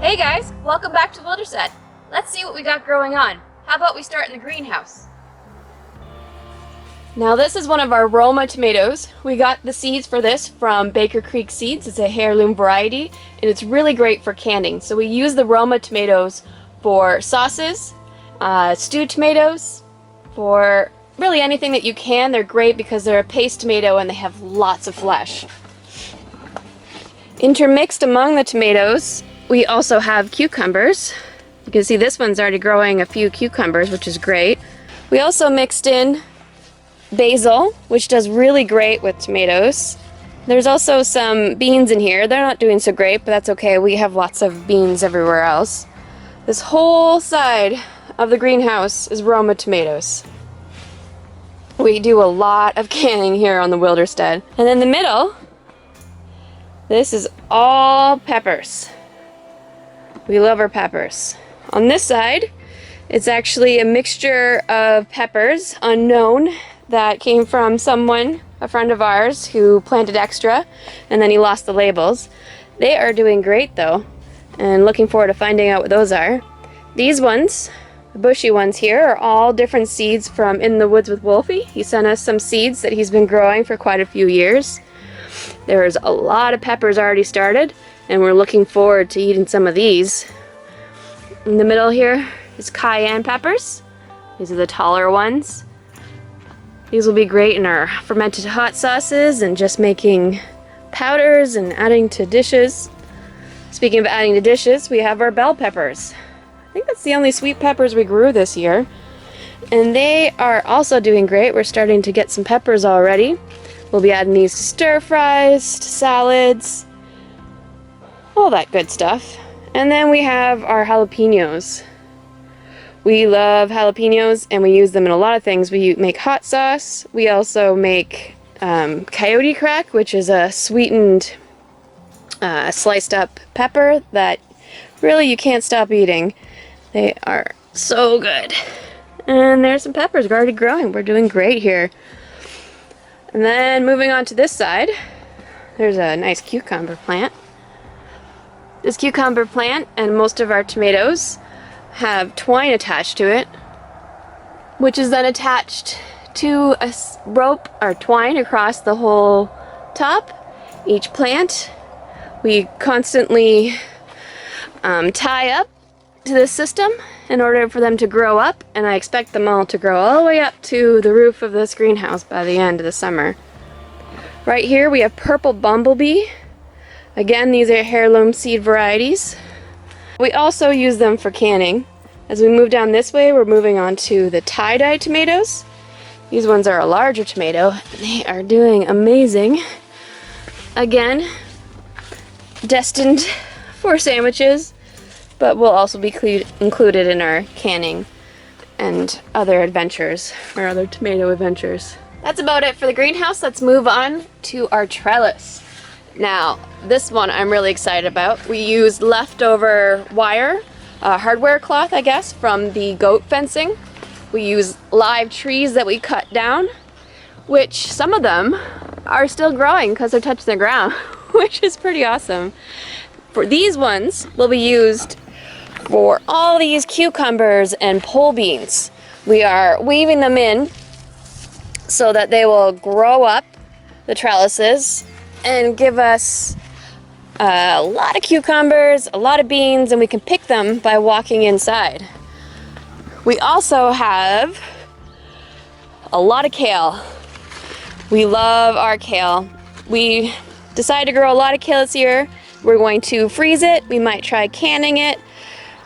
Hey guys, welcome back to Wilderstead. Let's see what we got growing on. How about we start in the greenhouse? Now this is one of our Roma tomatoes. We got the seeds for this from Baker Creek Seeds. It's a heirloom variety and it's really great for canning. So we use the Roma tomatoes for sauces, stewed tomatoes, for really anything that you can. They're great because they're a paste tomato and they have lots of flesh. Intermixed among the tomatoes, we also have cucumbers. You can see this one's already growing a few cucumbers, which is great. We also mixed in basil, which does really great with tomatoes. There's also some beans in here. They're not doing so great, but that's okay. We have lots of beans everywhere else. This whole side of the greenhouse is Roma tomatoes. We do a lot of canning here on the Wilderstead. And in the middle, this is all peppers. We love our peppers. On this side, it's actually a mixture of peppers, unknown, that came from someone, a friend of ours, who planted extra, and then he lost the labels. They are doing great though, and looking forward to finding out what those are. These ones, the bushy ones here, are all different seeds from In the Woods with Wolfie. He sent us some seeds that he's been growing for quite a few years. There's a lot of peppers already started, and we're looking forward to eating some of these. In the middle here is cayenne peppers. These are the taller ones. These will be great in our fermented hot sauces and just making powders and adding to dishes. Speaking of adding to dishes, we have our bell peppers. I think that's the only sweet peppers we grew this year. And they are also doing great. We're starting to get some peppers already. We'll be adding these to stir fries, to salads, all that good stuff. And then we have our jalapenos. We love jalapenos and we use them in a lot of things. We make hot sauce. We also make coyote crack, which is a sweetened sliced up pepper that really you can't stop eating. They are so good. And there's some peppers already growing. We're doing great here. And then moving on to this side, there's a nice cucumber plant. This cucumber plant and most of our tomatoes have twine attached to it, which is then attached to a rope or twine across the whole top. Each plant we constantly tie up to this system in order for them to grow up, and I expect them all to grow all the way up to the roof of this greenhouse by the end of the summer. Right here we have purple bumblebee. Again, these are heirloom seed varieties. We also use them for canning. As we move down this way, we're moving on to the tie-dye tomatoes. These ones are a larger tomato. They are doing amazing. Again, destined for sandwiches, but will also be included in our canning and other adventures, our other tomato adventures. That's about it for the greenhouse. Let's move on to our trellis. Now, this one I'm really excited about. We used leftover wire, hardware cloth, I guess, from the goat fencing. We used live trees that we cut down, which some of them are still growing because they're touching the ground, which is pretty awesome. For these ones will be used for all these cucumbers and pole beans. We are weaving them in so that they will grow up the trellises and give us a lot of cucumbers, a lot of beans, and we can pick them by walking inside. We also have a lot of kale. We love our kale. We decided to grow a lot of kale this year. We're going to freeze it. We might try canning it,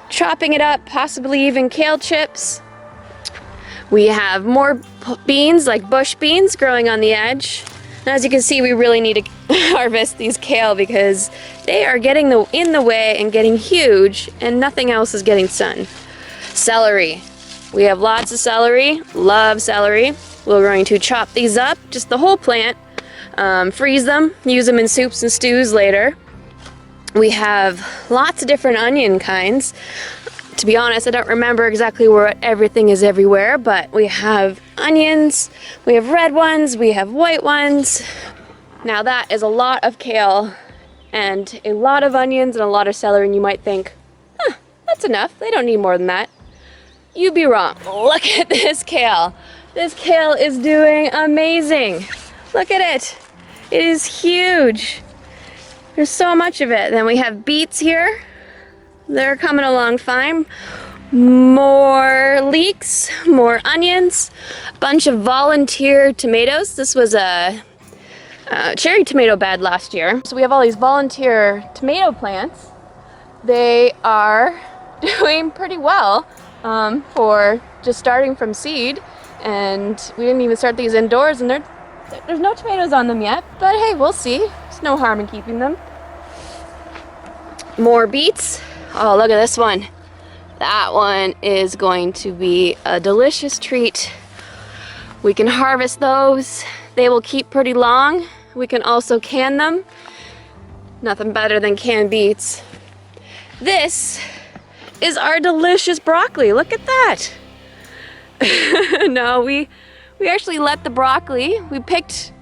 chopping it up, possibly even kale chips. We have more beans, like bush beans, growing on the edge. And as you can see, we really need to harvest these kale because they are getting in the way and getting huge, and nothing else is getting sun. Celery. We have lots of celery. Love celery. We're going to chop these up, just the whole plant, freeze them, use them in soups and stews later. We have lots of different onion kinds. To be honest, I don't remember exactly where everything is everywhere, but we have onions, we have red ones, we have white ones. Now that is a lot of kale and a lot of onions and a lot of celery, and you might think, That's enough. They don't need more than that. You'd be wrong. Look at this kale. This kale is doing amazing. Look at it. It is huge. There's so much of it. Then we have beets here. They're coming along fine. More leeks, more onions, a bunch of volunteer tomatoes. This was a cherry tomato bed last year. So we have all these volunteer tomato plants. They are doing pretty well for just starting from seed. And we didn't even start these indoors, and there's no tomatoes on them yet, but hey, we'll see. There's no harm in keeping them. More beets. Oh, look at this one. That one is going to be a delicious treat. We can harvest those. They will keep pretty long. We can also can them. Nothing better than canned beets. This is our delicious broccoli. Look at that. No, we actually let the broccoli, we picked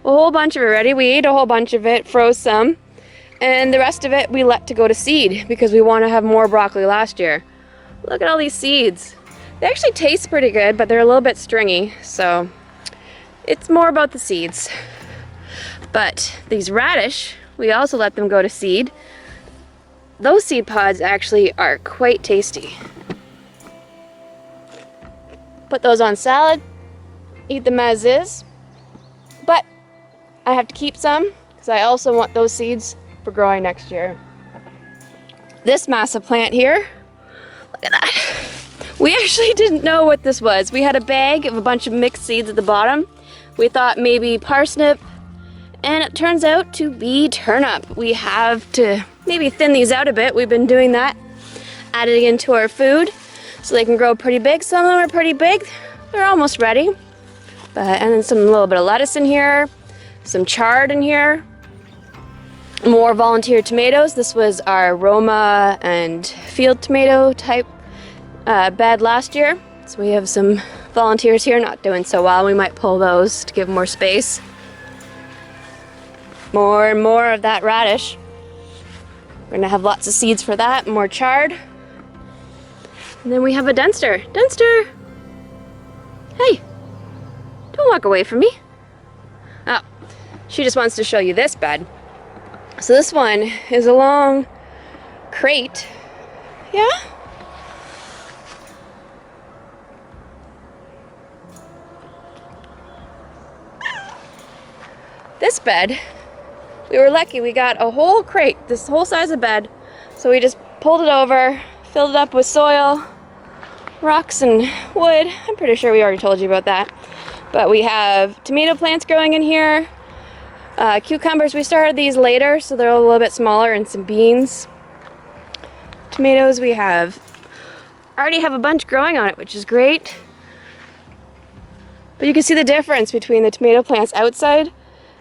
a whole bunch of it already. We ate a whole bunch of it, froze some, and the rest of it we let to go to seed because we want to have more broccoli last year. Look at all these seeds. They actually taste pretty good, but they're a little bit stringy, so it's more about the seeds. But these radish, we also let them go to seed. Those seed pods actually are quite tasty. Put those on salad, eat them as is, but I have to keep some because I also want those seeds for growing next year. This massive plant here, look at that. We actually didn't know what this was. We had a bag of a bunch of mixed seeds at the bottom. We thought maybe parsnip, and it turns out to be turnip. We have to maybe thin these out a bit. We've been doing that, adding into our food so they can grow pretty big. Some of them are pretty big. They're almost ready. And then a little bit of lettuce in here, some chard in here. More volunteer tomatoes. This was our Roma and field tomato type bed last year. So we have some volunteers here not doing so well. We might pull those to give more space. More and more of that radish. We're gonna have lots of seeds for that, more chard. And then we have a Dunster. Dunster! Hey, don't walk away from me. Oh, she just wants to show you this bed. So this one is a long crate. Yeah? This bed, we were lucky. We got a whole crate, this whole size of bed. So we just pulled it over, filled it up with soil, rocks and wood. I'm pretty sure we already told you about that. But we have tomato plants growing in here. Cucumbers, we started these later, so they're a little bit smaller, and some beans. Tomatoes, we already have a bunch growing on it, which is great. But you can see the difference between the tomato plants outside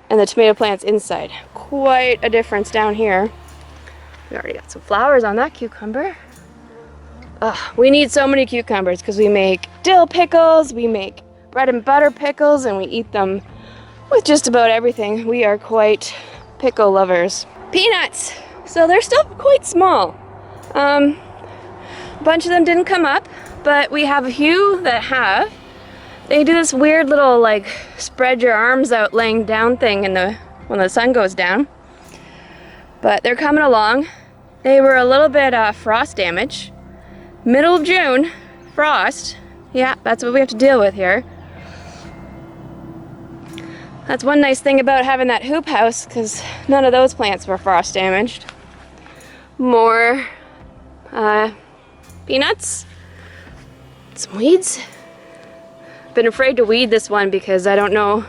and the tomato plants inside. Quite a difference down here. We already got some flowers on that cucumber. We need so many cucumbers because we make dill pickles, we make bread and butter pickles, and we eat them with just about everything. We are quite pickle lovers. Peanuts. So they're still quite small. A bunch of them didn't come up, but we have a few that have. They do this weird little like spread your arms out laying down thing when the sun goes down. But they're coming along. They were a little bit frost damage. Middle of June, frost. Yeah, that's what we have to deal with here. That's one nice thing about having that hoop house, because none of those plants were frost damaged. More peanuts, some weeds. Been afraid to weed this one because I don't know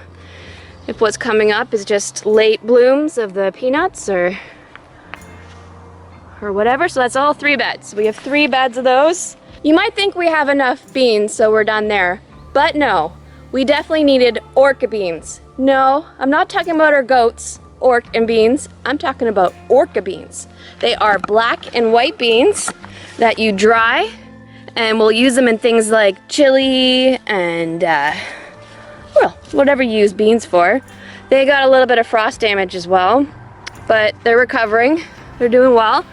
if what's coming up is just late blooms of the peanuts or whatever. So that's all 3 beds. We have 3 beds of those. You might think we have enough beans, so we're done there. But no, we definitely needed orca beans. No, I'm not talking about our goats, orc and beans. I'm talking about orca beans. They are black and white beans that you dry, and we'll use them in things like chili and, well, whatever you use beans for. They got a little bit of frost damage as well, but they're recovering. They're doing well.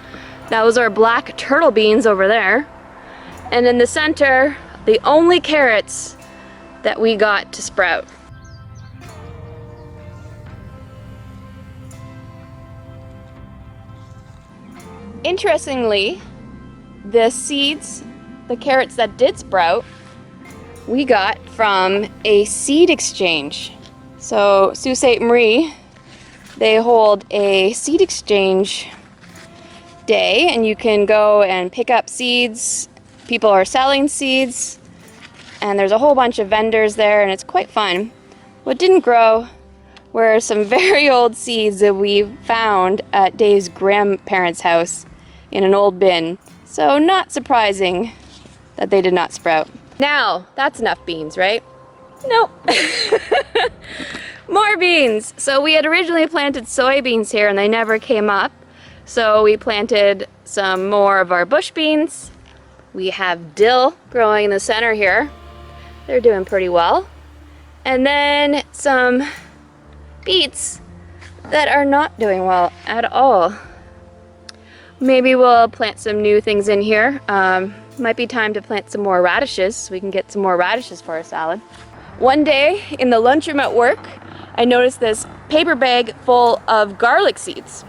Those are black turtle beans over there. And in the center, the only carrots that we got to sprout. Interestingly, the seeds, the carrots that did sprout, we got from a seed exchange. So Sault Ste. Marie, they hold a seed exchange day, and you can go and pick up seeds. People are selling seeds, and there's a whole bunch of vendors there, and it's quite fun. What didn't grow were some very old seeds that we found at Dave's grandparents' house in an old bin. So not surprising that they did not sprout. Now, that's enough beans, right? Nope. More beans. So we had originally planted soybeans here and they never came up. So we planted some more of our bush beans. We have dill growing in the center here. They're doing pretty well. And then some beets that are not doing well at all. Maybe we'll plant some new things in here. Might be time to plant some more radishes so we can get some more radishes for our salad. One day in the lunchroom at work, I noticed this paper bag full of garlic seeds.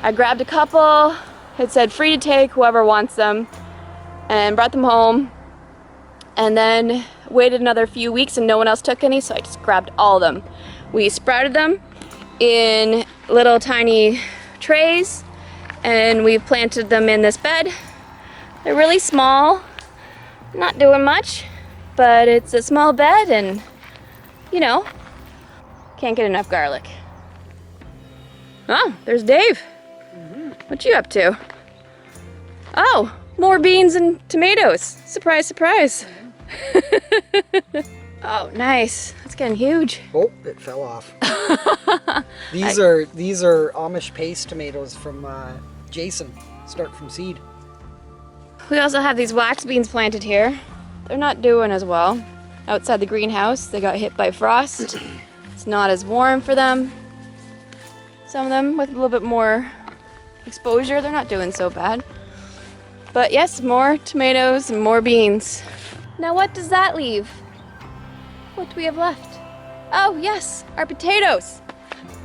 I grabbed a couple, it said free to take, whoever wants them, and brought them home. And then waited another few weeks and no one else took any, so I just grabbed all of them. We sprouted them in little tiny trays, and we've planted them in this bed. They're really small, not doing much, but it's a small bed and, you know, can't get enough garlic. Oh, there's Dave. What you up to? Oh, more beans and tomatoes. Surprise, surprise. Oh, nice. That's getting huge. Oh, it fell off. These are Amish paste tomatoes from Jason. Start from seed. We also have these wax beans planted here. They're not doing as well. Outside the greenhouse, they got hit by frost. It's not as warm for them. Some of them with a little bit more exposure, they're not doing so bad. But yes, more tomatoes and more beans. Now what does that leave? What do we have left? Oh yes, our potatoes.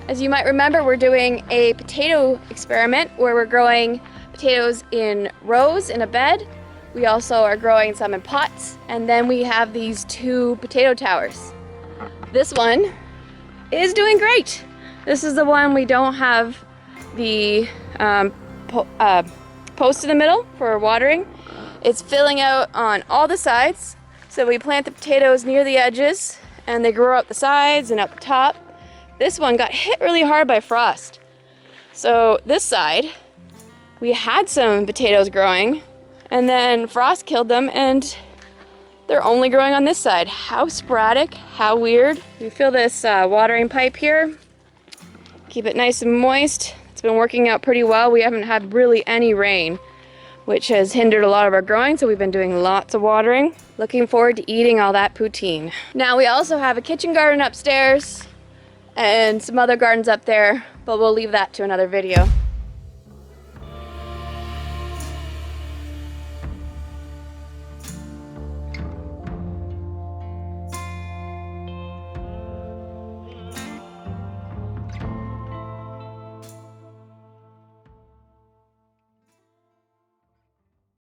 As you might remember, we're doing a potato experiment where we're growing potatoes in rows in a bed. We also are growing some in pots, and then we have these two potato towers. This one is doing great. This is the one we don't have the post in the middle for watering. It's filling out on all the sides. So we plant the potatoes near the edges and they grow up the sides and up the top. This one got hit really hard by frost. So this side, we had some potatoes growing and then frost killed them and they're only growing on this side. How sporadic, how weird. We fill this watering pipe here, keep it nice and moist. It's been working out pretty well. We haven't had really any rain, which has hindered a lot of our growing, so we've been doing lots of watering. Looking forward to eating all that poutine. Now we also have a kitchen garden upstairs and some other gardens up there, but we'll leave that to another video.